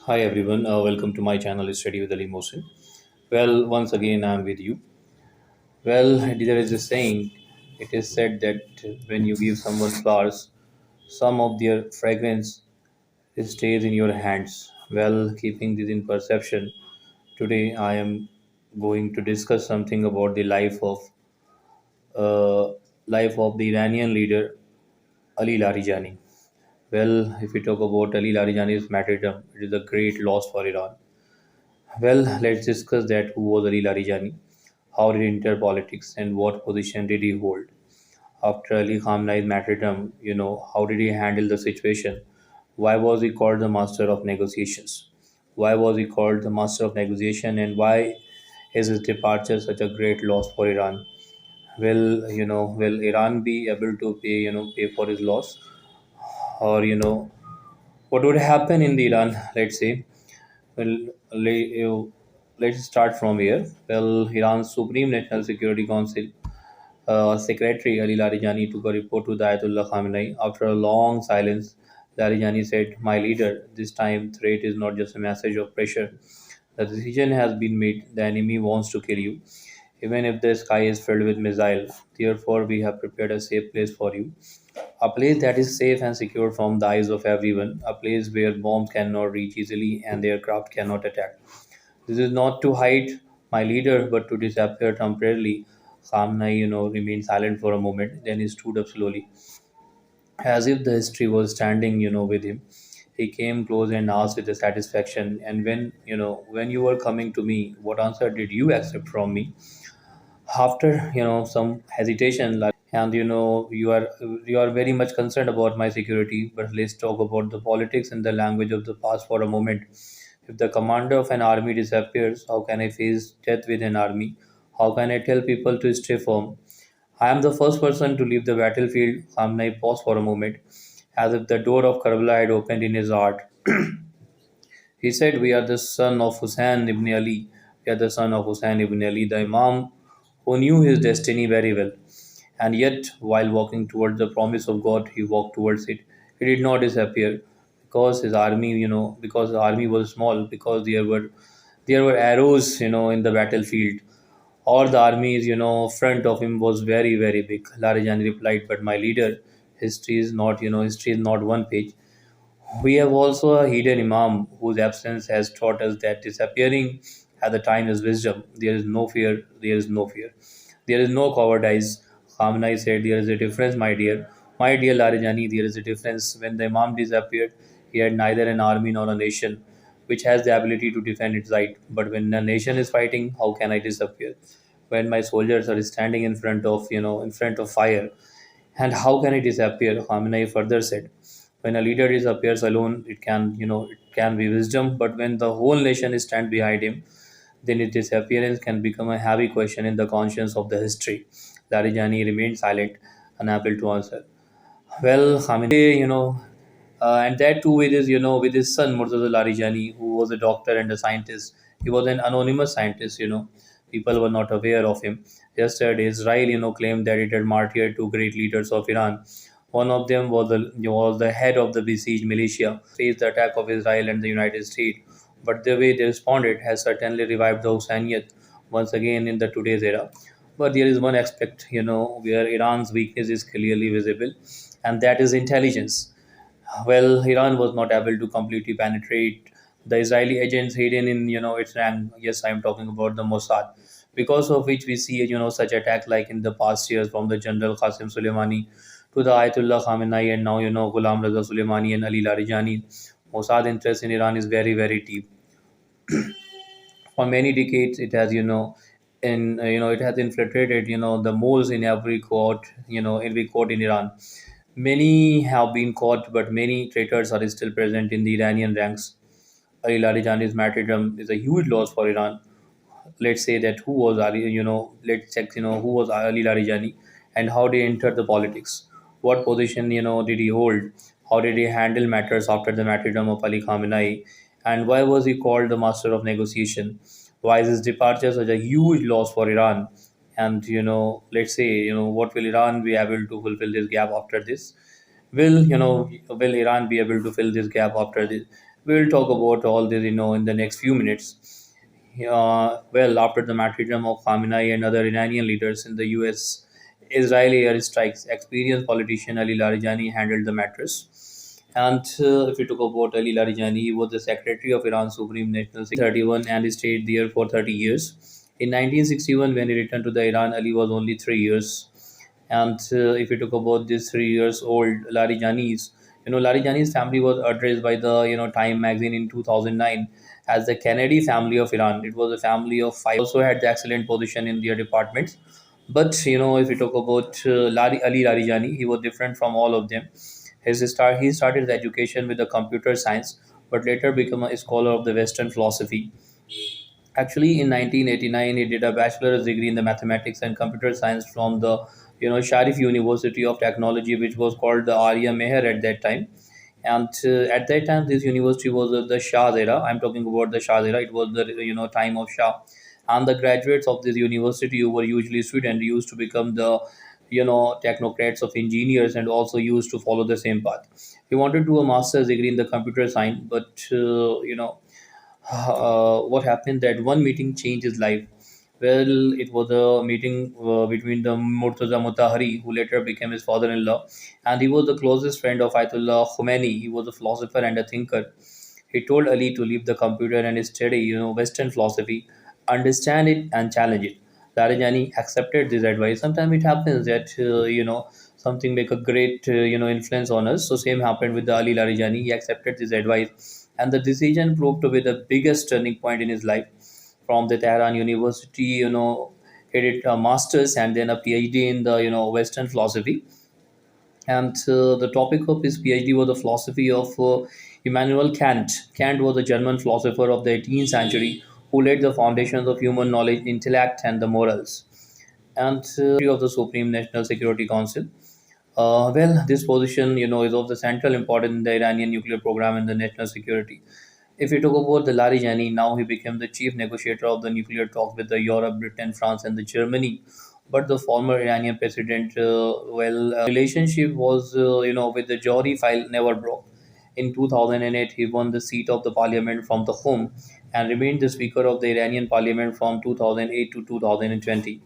Hi everyone, welcome to my channel Study with Ali Mohsin. Well, once again I'm with you. Well, there is a saying, it is said that when you give someone flowers, some of their fragrance stays in your hands. Well, keeping this in perception, today I am going to discuss something about the uh, life of the Iranian leader Ali Larijani. Well, if we talk about Ali Larijani's martyrdom, it is a great loss for Iran. Well, let's discuss that. Who was Ali Larijani? How did he enter politics and what position did he hold? After Ali Khamenei's martyrdom, how did he handle the situation? Why was he called the master of negotiations? Why was he called the master of negotiation and why is his departure such a great loss for Iran? Will Iran be able to pay for his loss? Or, what would happen in the Iran, let's say? Well, let's start from here. Well, Iran's Supreme National Security Council Secretary Ali Larijani took a report to the Ayatollah Khamenei. After a long silence, Larijani said, "My leader, this time threat is not just a message of pressure. The decision has been made. The enemy wants to kill you, even if the sky is filled with missiles. Therefore, we have prepared a safe place for you. A place that is safe and secure from the eyes of everyone. A place where bombs cannot reach easily and aircraft cannot attack. This is not to hide my leader, but to disappear temporarily." Khamenei, remained silent for a moment. Then he stood up slowly, as if the history was standing, with him. He came close and asked with a satisfaction, "And when you were coming to me, what answer did you accept from me?" After some hesitation, like, and you are very much concerned about my security, but let's talk about the politics and the language of the past for a moment. If the commander of an army disappears, how can I face death with an army? How can I tell people to stay firm? I am the first person to leave the battlefield. Khamenei paused for a moment, as if the door of Karbala had opened in his heart. He said, "We are the son of Hussein ibn Ali. We are the son of Hussein ibn Ali, the Imam who knew his destiny very well. And yet, while walking towards the promise of God, he walked towards it. He did not disappear because his army, because the army was small, because there were arrows, in the battlefield, or the army's, front of him was very, very big." Larijani replied, "But my leader, history is not one page. We have also a hidden Imam whose absence has taught us that disappearing at the time is wisdom. There is no fear, there is no fear. There is no cowardice." Khamenei said, "There is a difference, my dear. My dear Larijani, there is a difference. When the Imam disappeared, he had neither an army nor a nation which has the ability to defend its right. But when a nation is fighting, how can I disappear? When my soldiers are standing in front of fire, and how can it disappear?" Khamenei further said, "When a leader disappears alone, it can be wisdom, but when the whole nation stands behind him, then his disappearance can become a heavy question in the conscience of the history." Larijani remained silent, unable to answer. Well, Khamenei, and that too with his son Murtaza Larijani, who was a doctor and a scientist. He was an anonymous scientist. People were not aware of him. Yesterday, Israel, claimed that it had martyred two great leaders of Iran. One of them was the head of the besieged militia, faced the attack of Israel and the United States. But the way they responded has certainly revived the Husseiniyyat once again in the today's era. But there is one aspect, where Iran's weakness is clearly visible, and that is intelligence. Well, Iran was not able to completely penetrate the Israeli agents hidden in its rank. Yes, I am talking about the Mossad, because of which we see such attacks like in the past years from the General Qasim Soleimani to the Ayatollah Khamenei and now Ghulam Raza Soleimani and Ali Larijani. Mossad interest in Iran is very, very deep. For many decades, it has it has infiltrated the moles in every court in Iran. Many have been caught, but many traitors are still present in the Iranian ranks. Ali Larijani's martyrdom is a huge loss for Iran. Let's say that who was Ali, let's check, who was Ali Larijani and how did he enter the politics. What position, did he hold? How did he handle matters after the martyrdom of Ali Khamenei? And why was he called the master of negotiation? Why is his departure such a huge loss for Iran? And, let's say, what will Iran be able to fulfill this gap after this? Will Iran be able to fill this gap after this? We'll talk about all this, in the next few minutes. Well, after the martyrdom of Khamenei and other Iranian leaders in the US Israeli airstrikes, experienced politician Ali Larijani handled the matters. And if you talk about Ali Larijani, he was the secretary of Iran's Supreme National Security 31 and he stayed there for 30 years. In 1961, when he returned to the Iran, Ali was only 3 years. And if you talk about this 3 years old Larijani's, Larijani's family was addressed by the Time magazine in 2009 as the Kennedy family of Iran. It was a family of five. Also had the excellent position in their departments. But if you talk about Ali Larijani, he was different from all of them. He started his education with the computer science, but later became a scholar of the Western philosophy. Actually, in 1989, he did a bachelor's degree in the mathematics and computer science from the Sharif University of Technology, which was called the Arya Meher at that time. And at that time, this university was the Shah's era. I'm talking about the Shah's era. It was the time of Shah, and the graduates of this university who were usually students used to become the technocrats of engineers and also used to follow the same path. He wanted to do a master's degree in the computer science, but what happened that one meeting changed his life. Well, it was a meeting between the Murtaza Mutahari, who later became his father-in-law, and he was the closest friend of Ayatollah Khomeini. He was a philosopher and a thinker. He told Ali to leave the computer and study, Western philosophy, understand it and challenge it. Larijani accepted this advice. Sometimes it happens that something make a great influence on us. So same happened with the Ali Larijani. He accepted this advice, and the decision proved to be the biggest turning point in his life. From the Tehran University, he did a master's and then a PhD in the Western philosophy. And the topic of his PhD was the philosophy of Immanuel Kant. Kant was a German philosopher of the 18th century who laid the foundations of human knowledge, intellect, and the morals. And of the Supreme National Security Council. Well, this position, is of the central importance in the Iranian nuclear program and the national security. If we talk about the Larijani, now he became the chief negotiator of the nuclear talks with the Europe, Britain, France, and the Germany. But the former Iranian president, relationship was, with the Johri file never broke. In 2008, he won the seat of the parliament from the home and remained the speaker of the Iranian parliament from 2008 to 2020.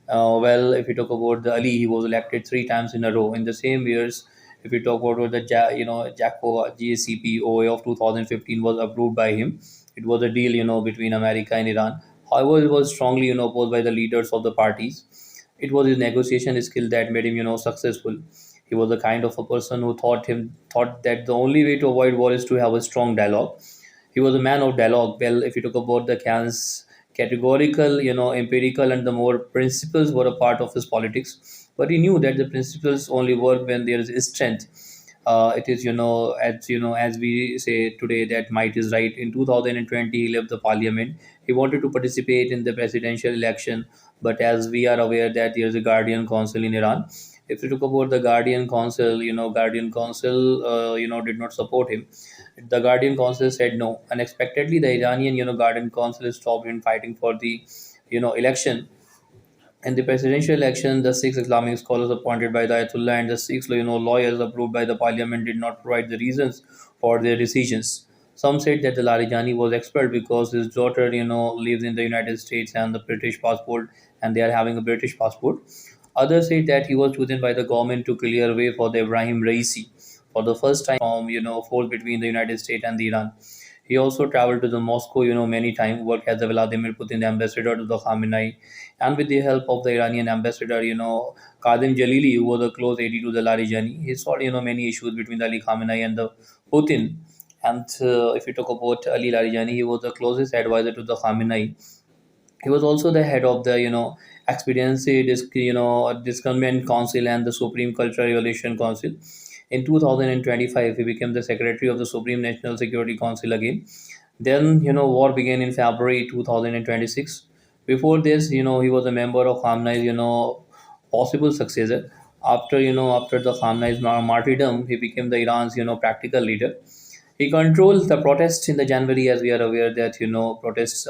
Well, if we talk about the Ali, he was elected 3 times in a row in the same years. If we talk about the JACPO GACPOA of 2015 was approved by him. It was a deal between America and Iran. However, it was strongly opposed by the leaders of the parties. It was his negotiation skill that made him successful. He was the kind of a person who thought that the only way to avoid war is to have a strong dialogue. He was a man of dialogue. Well, if you talk about the Kant's categorical, empirical, and the more principles were a part of his politics. But he knew that the principles only work when there is strength. It is, as we say today, that might is right. In 2020, he left the parliament. He wanted to participate in the presidential election, but as we are aware that there is a guardian council in Iran. If you talk about the guardian council, did not support him. The Guardian Council said no. Unexpectedly, the Iranian, Guardian Council stopped in fighting for the, election. In the presidential election, the six Islamic scholars appointed by the Ayatollah and the six, lawyers approved by the parliament did not provide the reasons for their decisions. Some said that the Larijani was expelled because his daughter, lives in the United States and the British passport, and they are having a British passport. Others said that he was chosen by the government to clear way for the Ibrahim Raisi for the first time from force between the United States and the Iran. He also traveled to the Moscow, many times, worked as the Vladimir Putin ambassador to the Khamenei, and with the help of the Iranian ambassador, Qadim Jalili, who was a close aide to the Larijani, he solved, many issues between the Ali Khamenei and the Putin. And if you talk about Ali Larijani, he was the closest advisor to the Khamenei. He was also the head of the expediency discernment council and the Supreme Cultural Relation Council. In 2025, he became the secretary of the Supreme National Security Council again. Then war began in February 2026. Before this, he was a member of Khamenei's possible successor. After the Khamenei's martyrdom, he became the Iran's practical leader. He controls the protests in the January, as we are aware that protests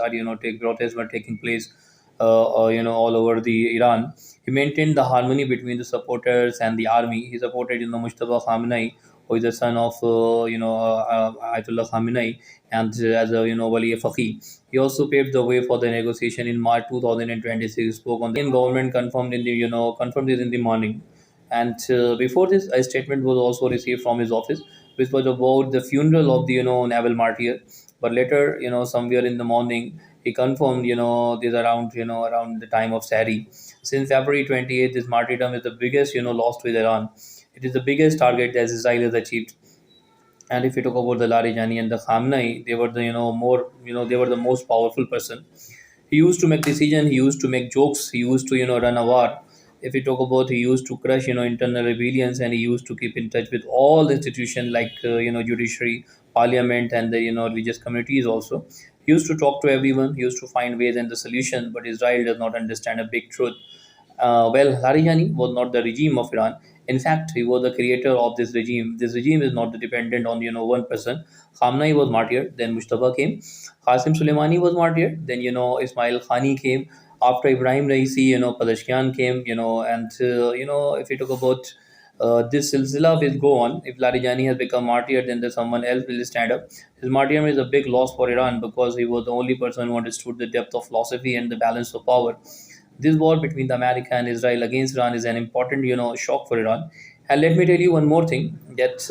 were taking place, all over the Iran. He maintained the harmony between the supporters and the army. He supported Mustafa Khamenei, who is the son of Ayatollah Khamenei, and as a wali faqih. He also paved the way for the negotiation in March 2026. Spoke on the Indian government confirmed this in the morning, and before this, a statement was also received from his office, which was about the funeral of the naval martyr. But later, somewhere in the morning, he confirmed this around around the time of Sari. Since February 28th, this martyrdom is the biggest loss to Iran. It is the biggest target that Israel has achieved. And if you talk about the Larijani and the Khamenei, they were the more they were the most powerful person. He used to make decision. He used to make jokes. He used to run a war. If we talk about, he used to crush internal rebellions, and he used to keep in touch with all the institutions like judiciary, parliament, and the religious communities also. He used to talk to everyone. He used to find ways and the solution. But Israel does not understand a big truth. Larijani was not the regime of Iran. In fact, he was the creator of this regime. This regime is not dependent on one person. Khamenei was martyred, then Mustafa came. Qasim Soleimani was martyred, then Ismail Khani came. After Ibrahim Raisi, Pezeshkian came, and if you talk about this silsila will go on. If Larijani has become martyr, then there's someone else will stand up. His martyrdom is a big loss for Iran because he was the only person who understood the depth of philosophy and the balance of power. This war between the America and Israel against Iran is an important, shock for Iran. And let me tell you one more thing that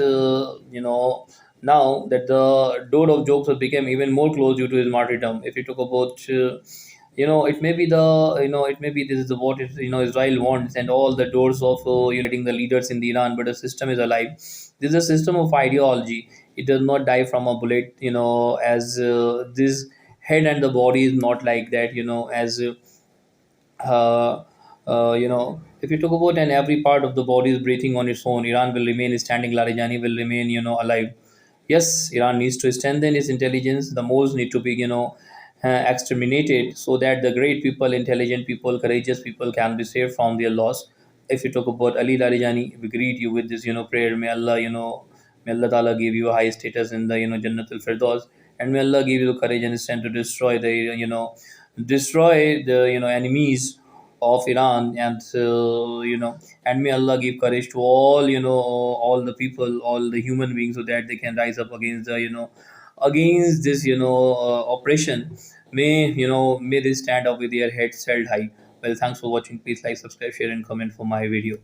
now that the door of jokes has become even more close due to his martyrdom. If you talk about it may be it may be this is what Israel wants, and all the doors of uniting the leaders in the Iran, but the system is alive. This is a system of ideology. It does not die from a bullet, as this head and the body is not like that, as if you talk about, and every part of the body is breathing on its own, Iran will remain standing. Larijani will remain, alive. Yes, Iran needs to strengthen its intelligence. The Moors need to be, exterminated so that the great people, intelligent people, courageous people can be saved from their loss. If you talk about Ali Larijani, we greet you with this, prayer. May Allah, may Allah Ta'ala give you a high status in the, Jannatul Firdaus, and may Allah give you the courage and strength to destroy the, destroy the, enemies of Iran, and and may Allah give courage to all all the people, all the human beings, so that they can rise up against the against this oppression. May may they stand up with their heads held high. Well, thanks for watching. Please like, subscribe, share, and comment for my video.